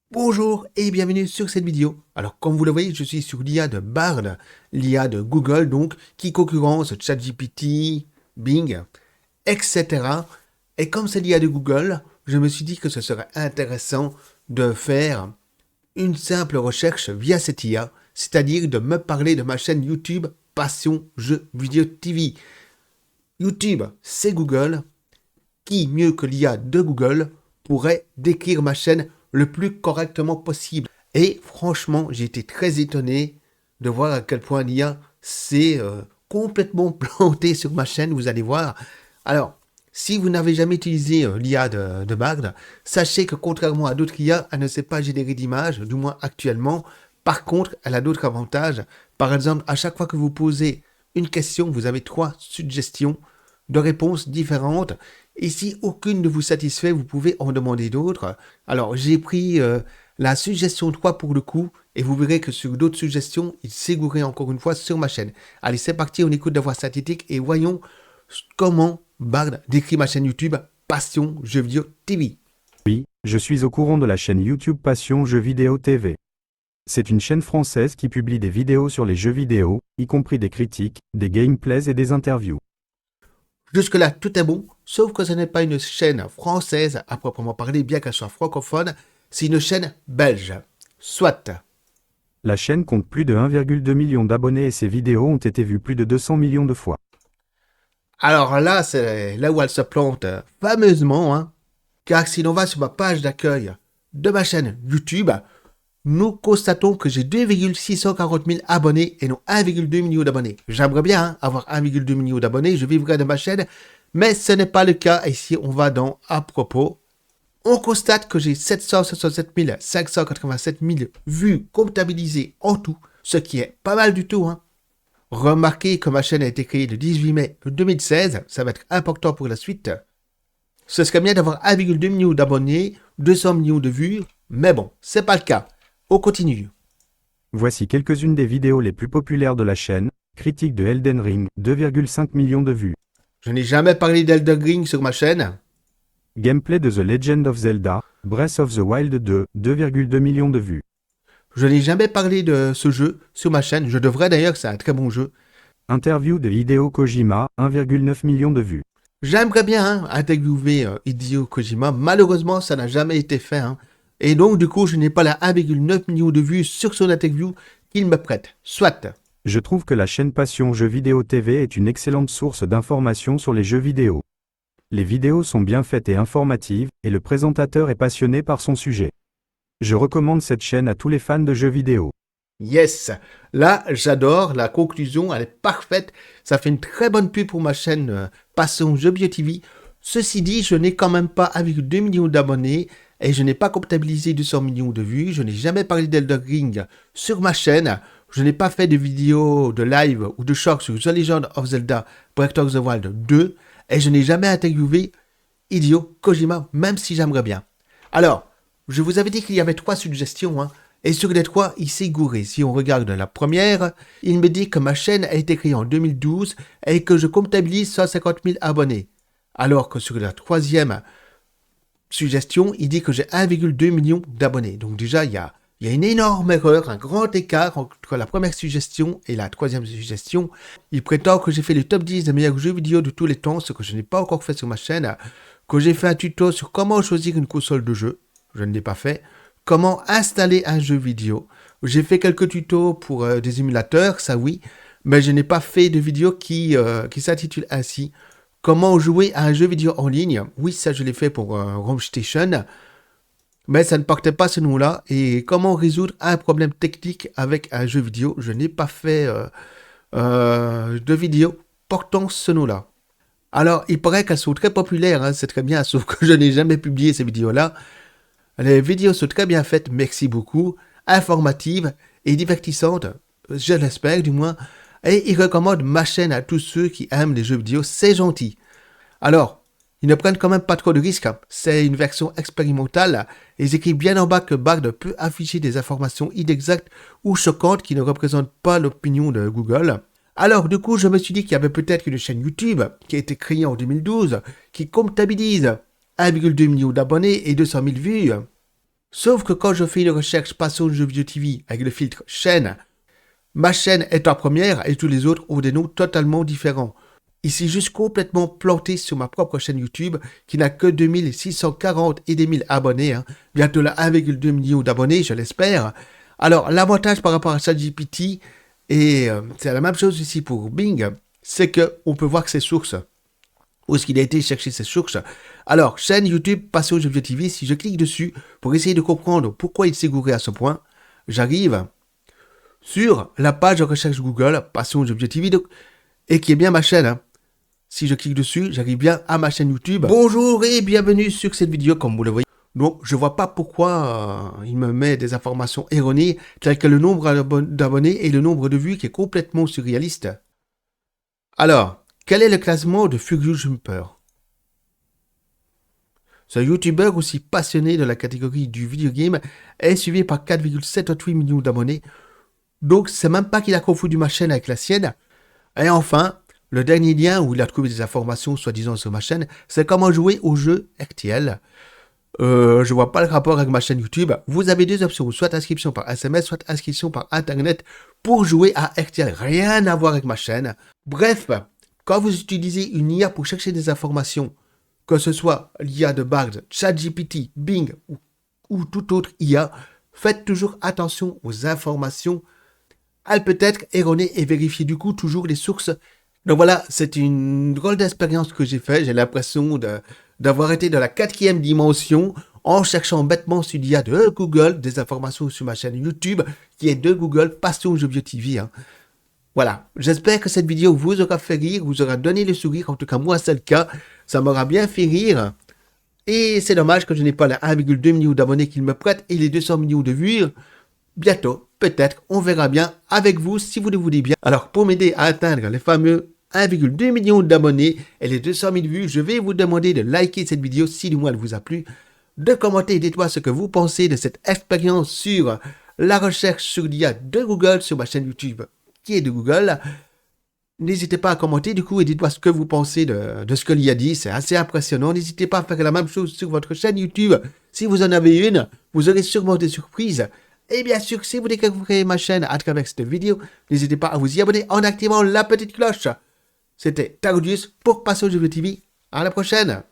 Bonjour et bienvenue sur cette vidéo. Alors comme vous le voyez, je suis sur l'IA de Bard, l'IA de Google donc, qui concurrence ChatGPT, Bing, etc. Et comme c'est l'IA de Google, je me suis dit que ce serait intéressant de faire une simple recherche via cette IA, c'est-à-dire de me parler de ma chaîne YouTube Passion Jeux Vidéo TV. YouTube, c'est Google. Qui, mieux que l'IA de Google, pourrait décrire ma chaîne le plus correctement possible. Et franchement, j'ai été très étonné de voir à quel point l'IA s'est complètement planté sur ma chaîne, vous allez voir. Alors, si vous n'avez jamais utilisé l'IA de Bard, sachez que contrairement à d'autres IA, elle ne sait pas générer d'images, du moins actuellement. Par contre, elle a d'autres avantages. Par exemple, à chaque fois que vous posez une question, vous avez 3 suggestions de réponses différentes. Et si aucune ne vous satisfait, vous pouvez en demander d'autres. Alors, j'ai pris la suggestion 3 pour le coup, et vous verrez que sur d'autres suggestions, il s'égourait encore une fois sur ma chaîne. Allez, c'est parti, on écoute la voix synthétique et voyons comment Bard décrit ma chaîne YouTube Passion Jeux Vidéo TV. Oui, je suis au courant de la chaîne YouTube Passion Jeux Vidéo TV. C'est une chaîne française qui publie des vidéos sur les jeux vidéo, y compris des critiques, des gameplays et des interviews. Jusque-là, tout est bon, sauf que ce n'est pas une chaîne française à proprement parler, bien qu'elle soit francophone, c'est une chaîne belge. Soit. La chaîne compte plus de 1,2 million d'abonnés et ses vidéos ont été vues plus de 200 millions de fois. Alors là, c'est là où elle se plante fameusement, hein. Car si l'on va sur ma page d'accueil de ma chaîne YouTube, nous constatons que j'ai 2,640 000 abonnés et non 1,2 million d'abonnés. J'aimerais bien avoir 1,2 million d'abonnés, je vivrais de ma chaîne, mais ce n'est pas le cas. Ici, on va dans à propos. On constate que j'ai 767 587 000 vues comptabilisées en tout, ce qui est pas mal du tout, hein. Remarquez que ma chaîne a été créée le 18 mai 2016, ça va être important pour la suite. Ce serait bien d'avoir 1,2 million d'abonnés, 200 millions de vues, mais bon, c'est pas le cas. On continue. Voici quelques-unes des vidéos les plus populaires de la chaîne. Critique de Elden Ring, 2,5 millions de vues. Je n'ai jamais parlé d'Elden Ring sur ma chaîne. Gameplay de The Legend of Zelda, Breath of the Wild 2, 2,2 millions de vues. Je n'ai jamais parlé de ce jeu sur ma chaîne. Je devrais d'ailleurs, c'est un très bon jeu. Interview de Hideo Kojima, 1,9 million de vues. J'aimerais bien interviewer Hideo Kojima. Malheureusement, ça n'a jamais été fait. Et donc, du coup, je n'ai pas la 1,9 million de vues sur son interview qu'il me prête. Soit. Je trouve que la chaîne Passion Jeux Vidéo TV est une excellente source d'informations sur les jeux vidéo. Les vidéos sont bien faites et informatives, et le présentateur est passionné par son sujet. Je recommande cette chaîne à tous les fans de jeux vidéo. Yes, là j'adore, la conclusion elle est parfaite, ça fait une très bonne pub pour ma chaîne Passion Jeux Vidéo TV. Ceci dit, je n'ai quand même pas 1,2 million d'abonnés et je n'ai pas comptabilisé 200 millions de vues, je n'ai jamais parlé d'Elden Ring sur ma chaîne, je n'ai pas fait de vidéo, de live ou de short sur The Legend of Zelda Breath of the Wild 2 et je n'ai jamais interviewé Hideo Kojima, même si j'aimerais bien. Alors, je vous avais dit qu'il y avait 3 suggestions, hein. Et sur les 3, il s'est gouré. Si on regarde la première, il me dit que ma chaîne a été créée en 2012 et que je comptabilise 150 000 abonnés. Alors que sur la troisième suggestion, il dit que j'ai 1,2 million d'abonnés. Donc déjà, il y a une énorme erreur, un grand écart entre la première suggestion et la troisième suggestion. Il prétend que j'ai fait le top 10 des meilleurs jeux vidéo de tous les temps, ce que je n'ai pas encore fait sur ma chaîne. Que j'ai fait un tuto sur comment choisir une console de jeu. Je ne l'ai pas fait. Comment installer un jeu vidéo. J'ai fait quelques tutos pour des émulateurs, ça oui, mais je n'ai pas fait de vidéo qui s'intitule ainsi. Comment jouer à un jeu vidéo en ligne. Oui, ça je l'ai fait pour Home Station, mais ça ne portait pas ce nom-là. Et comment résoudre un problème technique avec un jeu vidéo. Je n'ai pas fait de vidéo portant ce nom-là. Alors, il paraît qu'elles sont très populaires, hein, c'est très bien, sauf que je n'ai jamais publié ces vidéos-là. Les vidéos sont très bien faites, merci beaucoup, informatives et divertissantes, je l'espère du moins, et ils recommandent ma chaîne à tous ceux qui aiment les jeux vidéo, c'est gentil. Alors, ils ne prennent quand même pas trop de risques, hein. C'est une version expérimentale, et ils écrivent bien en bas que Bard peut afficher des informations inexactes ou choquantes qui ne représentent pas l'opinion de Google. Alors, du coup, je me suis dit qu'il y avait peut-être une chaîne YouTube qui a été créée en 2012, qui comptabilise 1,2 million d'abonnés et 200 000 vues. Sauf que quand je fais une recherche Passion Jeux Vidéo TV avec le filtre chaîne, ma chaîne est en première et tous les autres ont des noms totalement différents. Ici, juste complètement planté sur ma propre chaîne YouTube qui n'a que 2640 et des 1000 abonnés. Bientôt là 1,2 million d'abonnés, je l'espère. Alors, l'avantage par rapport à ChatGPT, et c'est la même chose ici pour Bing, c'est qu'on peut voir ses sources. Où est-ce qu'il a été chercher ses sources? Alors, chaîne YouTube Passion Jeux Vidéo TV, si je clique dessus pour essayer de comprendre pourquoi il s'est gouré à ce point, j'arrive sur la page de recherche Google Passion Jeux Vidéo TV, et qui est bien ma chaîne. Si je clique dessus, j'arrive bien à ma chaîne YouTube. Bonjour et bienvenue sur cette vidéo, comme vous le voyez. Donc, je vois pas pourquoi il me met des informations erronées, telles que le nombre d'abonnés et le nombre de vues qui est complètement surréaliste. Alors, quel est le classement de Furious Jumper? Ce YouTuber aussi passionné de la catégorie du videogame est suivi par 4,78 millions d'abonnés. Donc, c'est même pas qu'il a confondu ma chaîne avec la sienne. Et enfin, le dernier lien où il a trouvé des informations soi-disant sur ma chaîne, c'est comment jouer au jeu RTL. Je vois pas le rapport avec ma chaîne YouTube. Vous avez deux options, soit inscription par SMS, soit inscription par Internet pour jouer à RTL. Rien à voir avec ma chaîne. Bref, quand vous utilisez une IA pour chercher des informations, que ce soit l'IA de Bard, ChatGPT, Bing ou toute autre IA, faites toujours attention aux informations. Elle peut être erronée et vérifiez du coup toujours les sources. Donc voilà, c'est une drôle d'expérience que j'ai fait. J'ai l'impression d'avoir été dans la 4e dimension en cherchant bêtement sur l'IA de Google des informations sur ma chaîne YouTube qui est de Google Passion Jeux Vidéo TV. Voilà, j'espère que cette vidéo vous aura fait rire, vous aura donné le sourire. En tout cas, moi, c'est le cas. Ça m'aura bien fait rire. Et c'est dommage que je n'ai pas les 1,2 million d'abonnés qu'il me prête et les 200 millions de vues. Bientôt, peut-être, on verra bien avec vous si vous le voulez bien. Alors, pour m'aider à atteindre les fameux 1,2 million d'abonnés et les 200 000 vues, je vais vous demander de liker cette vidéo si du moins elle vous a plu, de commenter et dites-moi ce que vous pensez de cette expérience sur la recherche sur l'IA de Google sur ma chaîne YouTube qui est de Google. N'hésitez pas à commenter du coup et dites-moi ce que vous pensez de ce que l'IA dit, c'est assez impressionnant. N'hésitez pas à faire la même chose sur votre chaîne YouTube. Si vous en avez une, vous aurez sûrement des surprises. Et bien sûr, si vous découvrez ma chaîne à travers cette vidéo, n'hésitez pas à vous y abonner en activant la petite cloche. C'était Tardius pour Passion Jeux Vidéo TV. À la prochaine!